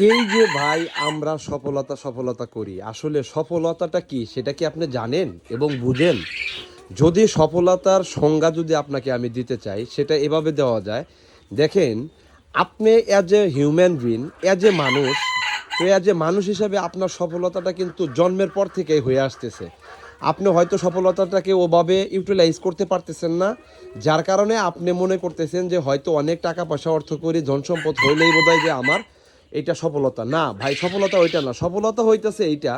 এই যে ভাই আমরা সফলতা সফলতা করি, আসলে সফলতাটা কি সেটা কি আপনি জানেন এবং বুঝেন? যদি সফলতার সংজ্ঞা যদি আপনাকে আমি দিতে চাই, সেটা এভাবে দেওয়া যায়। দেখেন, আপনি as a human being, as a মানুষ, তো অ্যাজ এ মানুষ হিসাবে আপনার সফলতাটা কিন্তু জন্মের পর থেকেই হয়ে আসতেছে। আপনি হয়তো সফলতাটাকে ওভাবে ইউটিলাইজ করতে পারতেছেন না, যার কারণে আপনি মনে করতেছেন যে হয়তো অনেক টাকা পয়সা অর্থ করি ধন সম্পদ হইলেই বোধহয় যে আমার এটা সফলতা। না ভাই, সফলতা ওইটা না। সফলতা হইতেছে এইটা,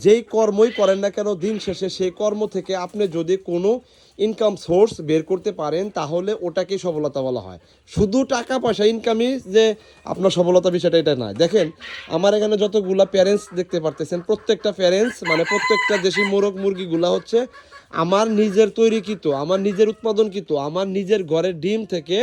যেই কর্মই করেন না কেন দিন শেষে সেই কর্ম থেকে আপনি যদি কোনো ইনকাম সোর্স বের করতে পারেন, তাহলে ওটাকেই সফলতা বলা হয়। শুধু টাকা পয়সা ইনকামই যে আপনার সফলতা, বিষয়টা এটা নয়। দেখেন, আমার এখানে যতগুলা প্যারেন্টস দেখতে পারতেছেন, প্রত্যেকটা প্যারেন্টস মানে প্রত্যেকটা দেশি মোরগ মুরগিগুলা হচ্ছে আমার নিজের তৈরিকৃত, আমার নিজের উৎপাদনকৃত, আমার নিজের ঘরের ডিম থেকে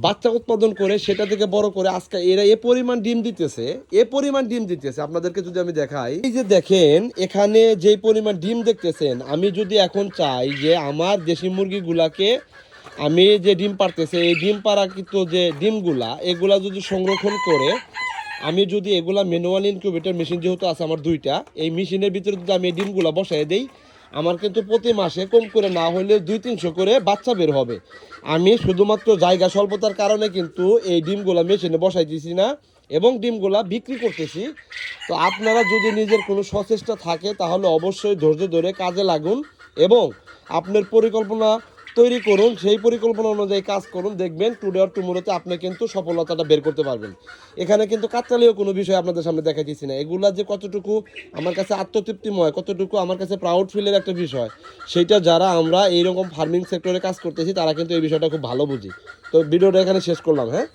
বাচ্চা উৎপাদন করে সেটা থেকে বড় করে আজকে এরা এ পরিমাণ ডিম দিতেছে, এ পরিমাণ ডিম দিতেছে। আপনাদেরকে যদি আমি দেখাই, এই যে দেখেন এখানে যে পরিমাণ ডিম দেখতেছেন, আমি যদি এখন চাই যে আমার দেশি মুরগিগুলাকে আমি যে ডিম পারতেছে এই ডিম পাড়াকৃত যে ডিমগুলা এগুলা যদি সংরক্ষণ করে আমি যদি এগুলা ম্যানুয়াল ইনকিউবেটর মেশিন যেহেতু আছে আমার দুইটা, এই মেশিনের ভিতরে যদি আমি এই ডিমগুলা বসাই দেই, আমার কিন্তু প্রতি মাসে কম করে না হলে 200-300 করে বাচ্চা বের হবে। আমি শুধুমাত্র জায়গা স্বল্পতার কারণে কিন্তু এই ডিমগুলা মেশিনে বসাই দিছি না এবং ডিমগুলা বিক্রি করতেছি। তো আপনারা যদি নিজের কোনো সচেষ্টা থাকে তাহলে অবশ্যই ধৈর্য ধরে কাজে লাগুন এবং আপনার পরিকল্পনা তৈরি করুন, সেই পরিকল্পনা অনুযায়ী কাজ করুন। দেখবেন টুডে অর টুমোরোতে আপনি কিন্তু সফলতাটা বের করতে পারবেন। এখানে কিন্তু কাকতালীয় কোনো বিষয় আপনাদের সামনে দেখাইতেছি না। এগুলা যে কতটুকু আমার কাছে আত্মতৃপ্তিময়, কতটুকু আমার কাছে প্রাউড ফিলের একটা বিষয়, সেইটা যারা আমরা এইরকম ফার্মিং সেক্টরে কাজ করতেছি তারা কিন্তু এই বিষয়টা খুব ভালো বুঝি। তো ভিডিওটা এখানে শেষ করলাম, হ্যাঁ।